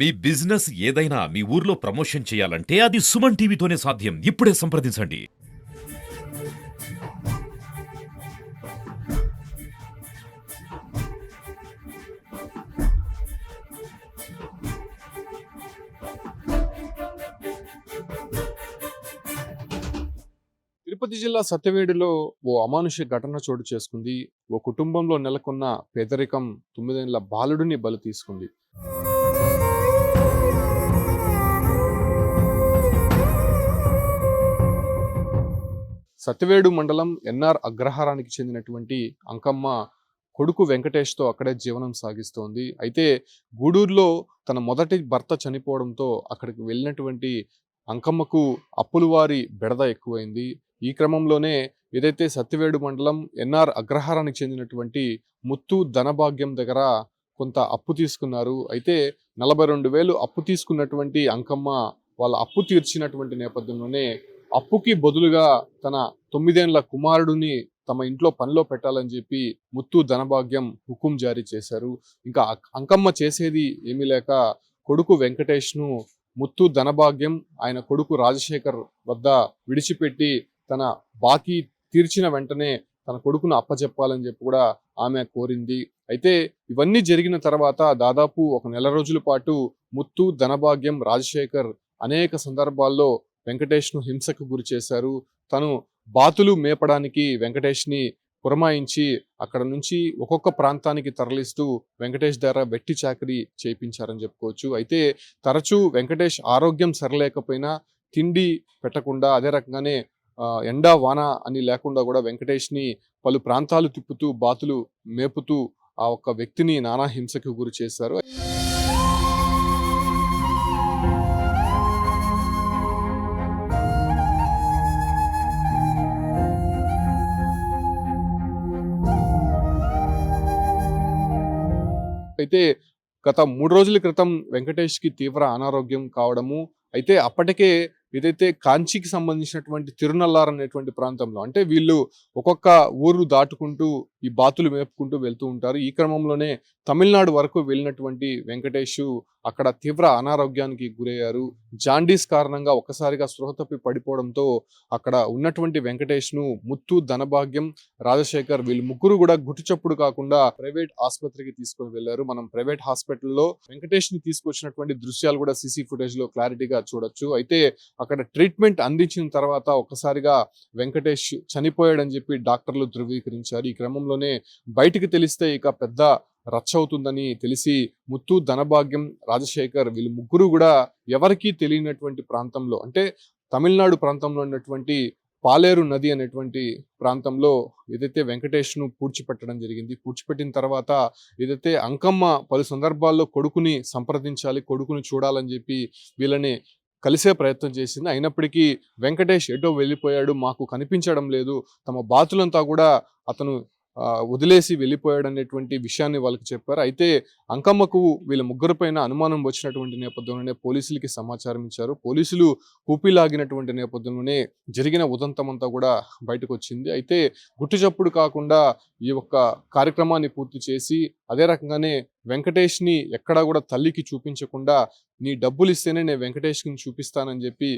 మీ business ఏదైనా మీ ఊర్లో promotion చేయాలంటే అది సుమన్ టీవీతోనే సాధ్యం. ఇప్పుడే సంప్రదించండి. తిరుపతి జిల్లా సత్యవేడులో ఓ అమానుష్య ఘటన చోటు చేసుకుంది. ఓ కుటుంబంలో నెలకొన్న పేదరికం 9 ఏళ్ల బాలుడిని బలి తీసుకుంది. సత్యవేడు మండలం ఎన్ఆర్ అగ్రహారానికి చెందినటువంటి అంకమ్మ కొడుకు వెంకటేష్తో అక్కడే జీవనం సాగిస్తోంది. అయితే గూడూరులో తన మొదటి భర్త చనిపోవడంతో అక్కడికి వెళ్ళినటువంటి అంకమ్మకు అప్పులవారి బెడద ఎక్కువైంది. ఈ క్రమంలోనే ఏదైతే సత్యవేడు మండలం ఎన్ఆర్ అగ్రహారానికి చెందినటువంటి ముత్తు ధనభాగ్యం దగ్గర కొంత అప్పు తీసుకున్నారు. అయితే 42,000 అప్పు తీసుకున్నటువంటి అంకమ్మ వాళ్ళ అప్పు తీర్చినటువంటి నేపథ్యంలోనే అప్పుకి బదులుగా తన 9 ఏళ్ల కుమారుడిని తమ ఇంట్లో పనిలో పెట్టాలని చెప్పి ముత్తు ధనభాగ్యం హుకుం జారీ చేశారు. ఇంకా అంకమ్మ చేసేది ఏమీ లేక కొడుకు వెంకటేష్ను ముత్తు ధనభాగ్యం ఆయన కొడుకు రాజశేఖర్ వద్ద విడిచిపెట్టి తన బాకీ తీర్చిన వెంటనే తన కొడుకును అప్పచెప్పాలని చెప్పి కూడా ఆమె కోరింది. అయితే ఇవన్నీ జరిగిన తర్వాత దాదాపు ఒక నెల రోజుల పాటు ముత్తు ధనభాగ్యం రాజశేఖర్ అనేక సందర్భాల్లో వెంకటేష్ను హింసకు గురి చేశారు. తను బాతులు మేపడానికి వెంకటేష్ని పురమాయించి అక్కడ నుంచి ఒక్కొక్క ప్రాంతానికి తరలిస్తూ వెంకటేష్ ద్వారా వెట్టి చాకరీ చేయించారని చెప్పుకోవచ్చు. అయితే తరచూ వెంకటేష్ ఆరోగ్యం సరలేకపోయినా తిండి పెట్టకుండా అదే రకంగానే ఎండా వాన అని లేకుండా కూడా వెంకటేష్ని పలు ప్రాంతాలు తిప్పుతూ బాతులు మేపుతూ ఆ ఒక్క వ్యక్తిని నానా హింసకు గురి చేశారు. అయితే గత 3 రోజుల క్రితం వెంకటేష్కి తీవ్ర అనారోగ్యం కావడము, అయితే అప్పటికే ఏదైతే కాంచీకి సంబంధించినటువంటి తిరునల్లార్ అనేటువంటి ప్రాంతంలో అంటే వీళ్ళు ఒక్కొక్క ఊరు దాటుకుంటూ ఈ బాతులు మేపుకుంటూ వెళ్తూ ఉంటారు. ఈ క్రమంలోనే తమిళనాడు వరకు వెళ్ళినటువంటి వెంకటేష్ అక్కడ తీవ్ర అనారోగ్యానికి గురయ్యారు. జాండీస్ కారణంగా ఒక్కసారిగా స్పృహ తప్పి పడిపోవడంతో అక్కడ ఉన్నటువంటి వెంకటేష్ను ముత్తు ధనభాగ్యం రాజశేఖర్ వీళ్ళు ముగ్గురు కూడా గుట్టుచప్పుడు కాకుండా ప్రైవేట్ ఆసుపత్రికి తీసుకొని వెళ్లారు. మనం ప్రైవేట్ హాస్పిటల్లో వెంకటేష్ ని తీసుకొచ్చినటువంటి దృశ్యాలు కూడా సీసీ ఫుటేజ్ లో క్లారిటీగా చూడొచ్చు. అయితే అక్కడ ట్రీట్మెంట్ అందించిన తర్వాత ఒక్కసారిగా వెంకటేష్ చనిపోయాడని చెప్పి డాక్టర్లు ధృవీకరించారు. ఈ క్రమంలోనే బయటికి తెలిస్తే ఇక పెద్ద రచ్చ అవుతుందని తెలిసి ముత్తు ధనభాగ్యం రాజశేఖర్ వీళ్ళు ముగ్గురు కూడా ఎవరికీ తెలియనటువంటి ప్రాంతంలో అంటే తమిళనాడు ప్రాంతంలో ఉన్నటువంటి పాలేరు నది అనేటువంటి ప్రాంతంలో ఏదైతే వెంకటేష్ను పూడ్చిపెట్టడం జరిగింది. పూడ్చిపెట్టిన తర్వాత ఏదైతే అంకమ్మ పలు సందర్భాల్లో కొడుకుని సంప్రదించాలి, కొడుకుని చూడాలని చెప్పి వీళ్ళని కలిసే ప్రయత్నం చేసింది. అయినప్పటికీ వెంకటేష్ ఎటో వెళ్ళిపోయాడు, మాకు కనిపించడం లేదు, తమ బాతులంతా కూడా అతను వదిలేసి వెళ్ళిపోయాడు అనేటువంటి విషయాన్ని వాళ్ళకి చెప్పారు. అయితే అంకమ్మకు వీళ్ళ ముగ్గురు పైన అనుమానం వచ్చినటువంటి నేపథ్యంలోనే పోలీసులకి సమాచారం ఇచ్చారు. పోలీసులు కూపీలాగినటువంటి నేపథ్యంలోనే జరిగిన ఉదంతమంతా కూడా బయటకు వచ్చింది. అయితే గుట్టుచప్పుడు కాకుండా ఈ ఒక్క కార్యక్రమాన్ని పూర్తి చేసి అదే రకంగానే వెంకటేష్ని ఎక్కడా కూడా తల్లికి చూపించకుండా నీ డబ్బులు ఇస్తేనే నేను వెంకటేష్కి చూపిస్తానని చెప్పి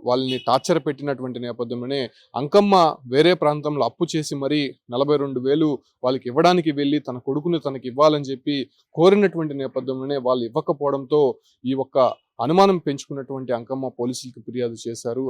వాళ్ళని టార్చర్ పెట్టినటువంటి నేపథ్యంలోనే అంకమ్మ వేరే ప్రాంతంలో అప్పు చేసి మరీ 42,000 వాళ్ళకి ఇవ్వడానికి వెళ్ళి తన కొడుకును తనకి ఇవ్వాలని చెప్పి కోరినటువంటి నేపథ్యంలోనే వాళ్ళు ఇవ్వకపోవడంతో ఈ ఒక్క అనుమానం పెంచుకున్నటువంటి అంకమ్మ పోలీసులకు ఫిర్యాదు చేశారు.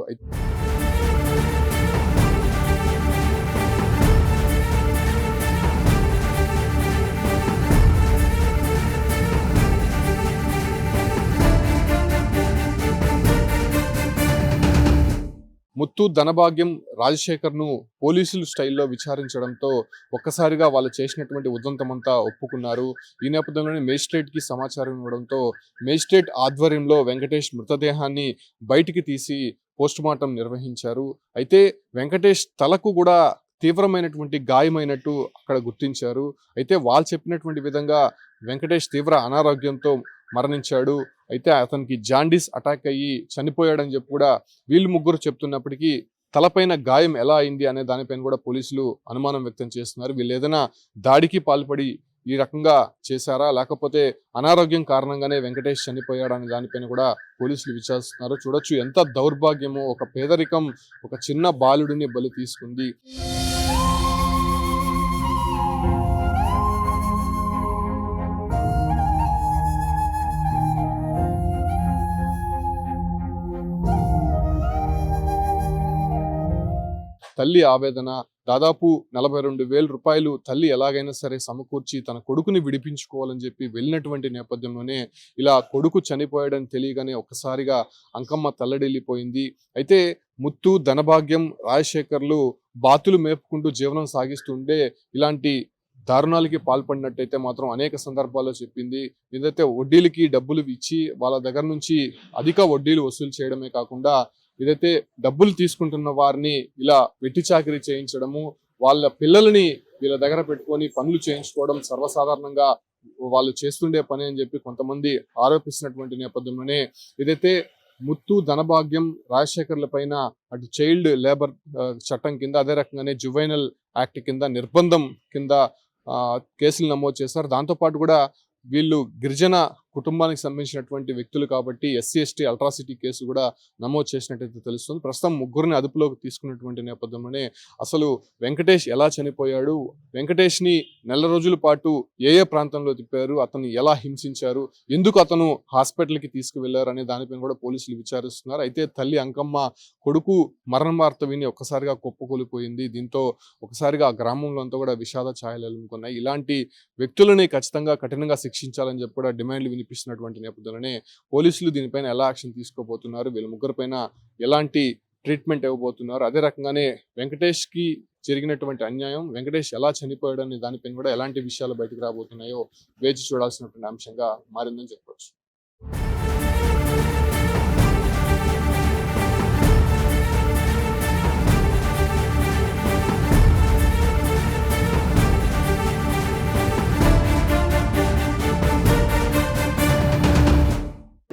ముత్తు ధనభాగ్యం రాజశేఖర్ను పోలీసులు స్టైల్లో విచారించడంతో ఒక్కసారిగా వాళ్ళు చేసినటువంటి ఉదంతమంతా ఒప్పుకున్నారు. ఈ నేపథ్యంలోనే మేజిస్ట్రేట్కి సమాచారం ఇవ్వడంతో మేజిస్ట్రేట్ ఆధ్వర్యంలో వెంకటేష్ మృతదేహాన్ని బయటికి తీసి పోస్టుమార్టం నిర్వహించారు. అయితే వెంకటేష్ తలకు కూడా తీవ్రమైనటువంటి గాయమైనట్టు అక్కడ గుర్తించారు. అయితే వాళ్ళు చెప్పినటువంటి విధంగా వెంకటేష్ తీవ్ర అనారోగ్యంతో మరణించాడు. అయితే అతనికి జాండీస్ అటాక్ అయ్యి చనిపోయాడని చెప్పి కూడా వీళ్ళు ముగ్గురు చెప్తున్నప్పటికీ తలపైన గాయం ఎలా అయింది అనే దానిపైన కూడా పోలీసులు అనుమానం వ్యక్తం చేస్తున్నారు. వీళ్ళు ఏదైనా దాడికి పాల్పడి ఈ రకంగా చేశారా, లేకపోతే అనారోగ్యం కారణంగానే వెంకటేష్ చనిపోయాడని దానిపైన కూడా పోలీసులు విచారిస్తున్నారు. చూడొచ్చు ఎంత దౌర్భాగ్యమో, ఒక పేదరికం ఒక చిన్న బాలుడిని బలి తీసుకుంది. తల్లి ఆవేదన, దాదాపు 42,000 రూపాయలు తల్లి ఎలాగైనా సరే సమకూర్చి తన కొడుకుని విడిపించుకోవాలని చెప్పి వెళ్ళినటువంటి నేపథ్యంలోనే ఇలా కొడుకు చనిపోయాడని తెలియగానే ఒక్కసారిగా అంకమ్మ తల్లడిల్లిపోయింది. అయితే ముత్తు, ధనభాగ్యం, రాజశేఖర్లు బాతులు మేపుకుంటూ జీవనం సాగిస్తుంటే ఇలాంటి దారుణాలకి పాల్పడినట్టయితే మాత్రం అనేక సందర్భాల్లో చెప్పింది. ఏదైతే వడ్డీలకి డబ్బులు ఇచ్చి వాళ్ళ దగ్గర నుంచి అధిక వడ్డీలు వసూలు చేయడమే కాకుండా ఏదైతే డబ్బులు తీసుకుంటున్న వారిని ఇలా వెట్టి చాకిరీ చేయించడము, వాళ్ళ పిల్లలని వీళ్ళ దగ్గర పెట్టుకొని పనులు చేయించుకోవడం సర్వసాధారణంగా వాళ్ళు చేస్తుండే పని అని చెప్పి కొంతమంది ఆరోపిస్తున్నటువంటి నేపథ్యంలోనే ఏదైతే ముత్తు, ధనభాగ్యం, రాజశేఖర్ల పైన అటు చైల్డ్ లేబర్ చట్టం కింద, అదే రకంగానే జువైనల్ యాక్ట్ కింద, నిర్బంధం కింద కేసులు నమోదు చేశారు. దాంతోపాటు కూడా వీళ్ళు గిరిజన కుటుంబానికి సంబంధించినటువంటి వ్యక్తులు కాబట్టి ఎస్సీ ఎస్టీ అల్ట్రాసిటీ కేసు కూడా నమోదు చేసినట్టయితే తెలుస్తుంది. ప్రస్తుతం ముగ్గురిని అదుపులోకి తీసుకున్నటువంటి నేపథ్యంలోనే అసలు వెంకటేష్ ఎలా చనిపోయాడు, వెంకటేష్ని నెల రోజుల పాటు ఏ ప్రాంతంలో తిప్పారు, అతన్ని ఎలా హింసించారు, ఎందుకు అతను హాస్పిటల్కి తీసుకువెళ్లారు అనే దానిపైన కూడా పోలీసులు విచారిస్తున్నారు. అయితే తల్లి అంకమ్మ కొడుకు మరణ వార్త విని ఒక్కసారిగా కుప్పకూలిపోయింది. దీంతో ఒకసారిగా ఆ గ్రామంలో అంతా కూడా విషాద ఛాయలు ఎలుముకున్నాయి. ఇలాంటి వ్యక్తులని ఖచ్చితంగా కఠినంగా శిక్షించాలని చెప్పి కూడా డిమాండ్లు వినిపిస్తున్నటువంటి నేపథ్యంలోనే పోలీసులు దీనిపైన ఎలా యాక్షన్ తీసుకోబోతున్నారు, వీళ్ళ ముగ్గురు పైన ఎలాంటి ట్రీట్మెంట్ ఇవ్వబోతున్నారు, అదే రకంగానే వెంకటేష్ కి జరిగినటువంటి అన్యాయం, వెంకటేష్ ఎలా చనిపోయాడు అనే దానిపైన కూడా ఎలాంటి విషయాలు బయటకు రాబోతున్నాయో వేచి చూడాల్సినటువంటి అంశంగా మారిందని చెప్పవచ్చు.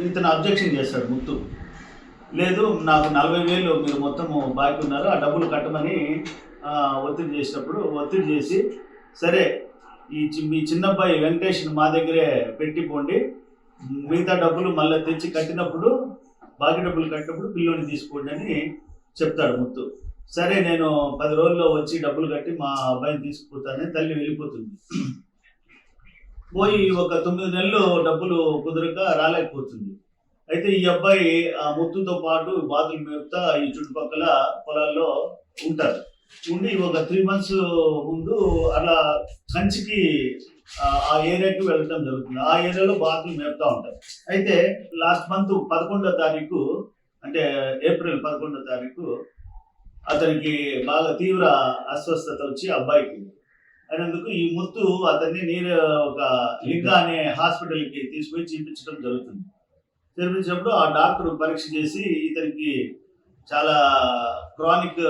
ఇతను అబ్జెక్షన్ చేస్తాడు ముత్తు. లేదు, నాకు 40,000 మీరు మొత్తము బాకీ ఉన్నారు, ఆ డబ్బులు కట్టమని ఒత్తిడి చేసినప్పుడు ఒత్తిడి చేసి, సరే మీ చిన్నబ్బాయి వెంకటేష్ని మా దగ్గరే పెట్టిపోండి, మిగతా డబ్బులు మళ్ళీ తెచ్చి కట్టినప్పుడు, బాకీ డబ్బులు కట్టినప్పుడు పిల్లోని తీసుకోండి అని చెప్తాడు ముత్తు. సరే నేను 10 రోజుల్లో వచ్చి డబ్బులు కట్టి మా అబ్బాయిని తీసుకుపోతానని తల్లి వెళ్ళిపోతుంది. పోయి ఒక 9 నెలలు డబ్బులు కుదరక రాలేకపోతుంది. అయితే ఈ అబ్బాయి ఆ ముత్తుతో పాటు బాతులు మేపుతా ఈ చుట్టుపక్కల పొలాల్లో ఉంటారు. ఉండి ఒక 3 months ముందు అలా కంచికి ఆ ఏరియాకి వెళ్ళటం జరుగుతుంది. ఆ ఏరియాలో బాతులు మేపుతా ఉంటారు. అయితే లాస్ట్ మంత్ 11వ తారీఖు, అంటే ఏప్రిల్ 11వ తారీఖు అతనికి బాగా తీవ్ర అస్వస్థత వచ్చి అబ్బాయికి అయినందుకు ఈ ముత్తు అతన్ని ఒక లింగా అనే హాస్పిటల్కి తీసుకొని చూపించడం జరుగుతుంది. చేపించినప్పుడు ఆ డాక్టర్ పరీక్ష చేసి ఇతనికి చాలా క్రానిక్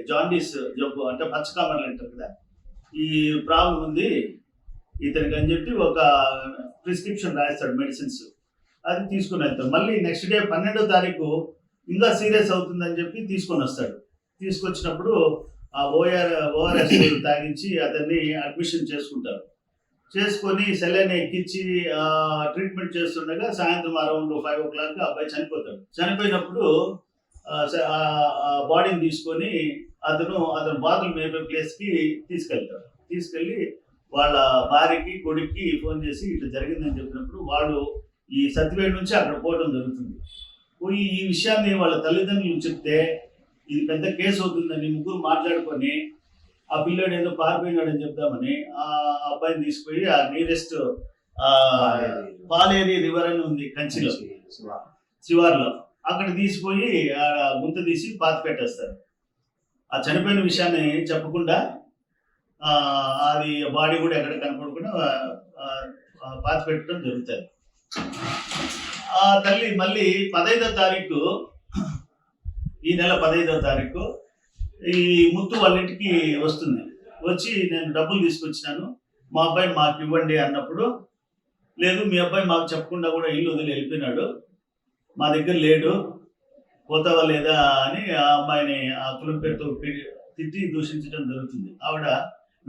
జాండీస్ జబ్బు, అంటే పచ్చకామర్లు అంటారు కదా, ఈ ప్రాబ్లం ఉంది ఇతనికి అని చెప్పి ఒక ప్రిస్క్రిప్షన్ రాస్తాడు, మెడిసిన్స్. అది తీసుకుని వెళ్తాడు. మళ్ళీ నెక్స్ట్ డే 12వ తారీఖు ఇంకా సీరియస్ అవుతుందని చెప్పి తీసుకొని వస్తాడు. తీసుకొచ్చినప్పుడు ఆ ఓఆర్ఎస్ తాగించి అతన్ని అడ్మిషన్ చేసుకుంటారు. చేసుకొని సెలైన్ ఎక్కించి ట్రీట్మెంట్ చేస్తుండగా సాయంత్రం అరౌండ్ 5 o'clock అబ్బాయి చనిపోతాడు. చనిపోయినప్పుడు బాడీని తీసుకొని అతను బాతులు మేపే ప్లేస్కి తీసుకెళ్తాడు. తీసుకెళ్ళి వాళ్ళ భార్యకి కొడుక్కి ఫోన్ చేసి ఇట్లా జరిగిందని చెప్పినప్పుడు వాళ్ళు ఈ సత్యవేడు నుంచి అక్కడ పోవడం జరుగుతుంది. పోయి ఈ విషయాన్ని వాళ్ళ తల్లిదండ్రులు చెప్తే ఇది పెద్ద కేసు అవుతుందని ముగ్గురు మాట్లాడుకొని ఆ పిల్లోడు ఏదో పారిపోయినాడని చెప్దామని ఆ అబ్బాయిని తీసుకుపోయి ఆ నియరెస్ట్ పాలేరి రివర్ అని ఉంది కంచిలో, శివార్లో, అక్కడ తీసిపోయి ఆ గుంత తీసి పాతి పెట్టేస్తారు. ఆ చనిపోయిన విషయాన్ని చెప్పకుండా అది బాడీ కూడా ఎక్కడ కనపడకుండా పాతి పెట్టడం జరుగుతుంది. ఆ తల్లి మళ్ళీ 15వ తారీఖు, ఈ నెల 15వ తారీఖు ఈ ముత్తు వాళ్ళ ఇంటికి వస్తుంది. వచ్చి నేను డబ్బులు తీసుకొచ్చినాను, మా అబ్బాయిని మాకు ఇవ్వండి అన్నప్పుడు, లేదు మీ అబ్బాయి మాకు చెప్పకుండా కూడా ఇల్లు వదిలి వెళ్ళిపోయినాడు, మా దగ్గర లేడు, పోతావా లేదా అని ఆ అమ్మాయిని ఆ కులం పేరుతో తిట్టి దూషించడం జరుగుతుంది. ఆవిడ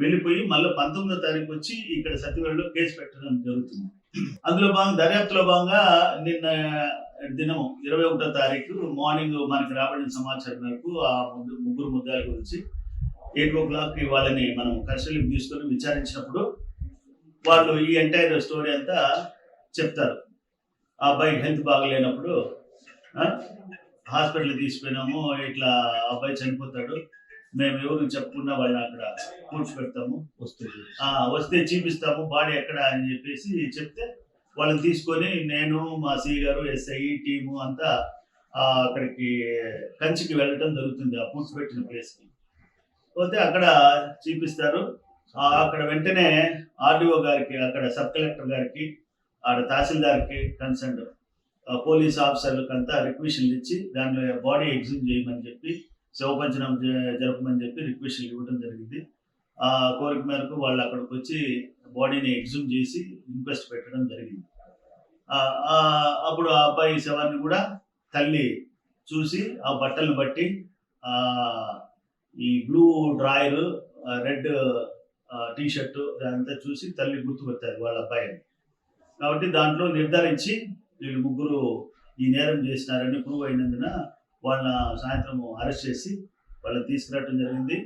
వెళ్ళిపోయి మళ్ళీ 19వ తారీఖు వచ్చి ఇక్కడ సత్యవేడలో కేసు పెట్టడం జరుగుతుంది. అందులో భాగంగా దర్యాప్తులో భాగంగా నిన్న దినం 21వ తారీఖు మార్నింగ్ మనకి రాబడిన సమాచారం మేరకు ఆ ముగ్గురు ముద్దాయిల గురించి 8 o'clock వాళ్ళని మనం కస్టడీకి తీసుకొని విచారించినప్పుడు వాళ్ళు ఈ ఎంటైర్ స్టోరీ అంతా చెప్తారు. ఆ అబ్బాయి హెల్త్ బాగలేనప్పుడు హాస్పిటల్ తీసుకుపోయినాము, ఇట్లా అబ్బాయి చనిపోతాడు, మేము ఎవరు చెప్పకుండా వాళ్ళని అక్కడ కూర్చోబెడతాము, వస్తే చూపిస్తాము బాడీ ఎక్కడ అని చెప్పేసి చెప్తే వాళ్ళని తీసుకొని నేను మా సిఐ గారు ఎస్ఐ టీము అంతా అక్కడికి కంచికి వెళ్ళటం జరుగుతుంది, ఆ పూడ్చిపెట్టిన ప్లేస్కి. పోతే అక్కడ చూపిస్తారు. అక్కడ వెంటనే ఆర్డీఓ గారికి, అక్కడ సబ్ కలెక్టర్ గారికి, ఆడ తహసీల్దార్కి, కన్సర్న్ పోలీస్ ఆఫీసర్లకు అంతా రిక్వెషన్లు ఇచ్చి దాంట్లో బాడీ ఎగ్జిమ్ చేయమని చెప్పి, శవపంచనం జరపమని చెప్పి రిక్వెషన్లు ఇవ్వడం జరిగింది. ఆ కోరిక మేరకు వాళ్ళు అక్కడికి వచ్చి బాడీని ఎగ్జిమ్ చేసి ఇంక్వెస్ట్ పెట్టడం జరిగింది. అప్పుడు ఆ అబ్బాయి శవాన్ని కూడా తల్లి చూసి ఆ బట్టలను బట్టి ఈ blue drawer, red T shirt అదంతా చూసి తల్లి గుర్తుపెట్టారు వాళ్ళ అబ్బాయిని. కాబట్టి దాంట్లో నిర్ధారించి వీళ్ళు ముగ్గురు ఈ నేరం చేసినారని ప్రూవ్ అయినందున వాళ్ళ సాయంత్రం అరెస్ట్ చేసి వాళ్ళని తీసుకురావడం జరిగింది.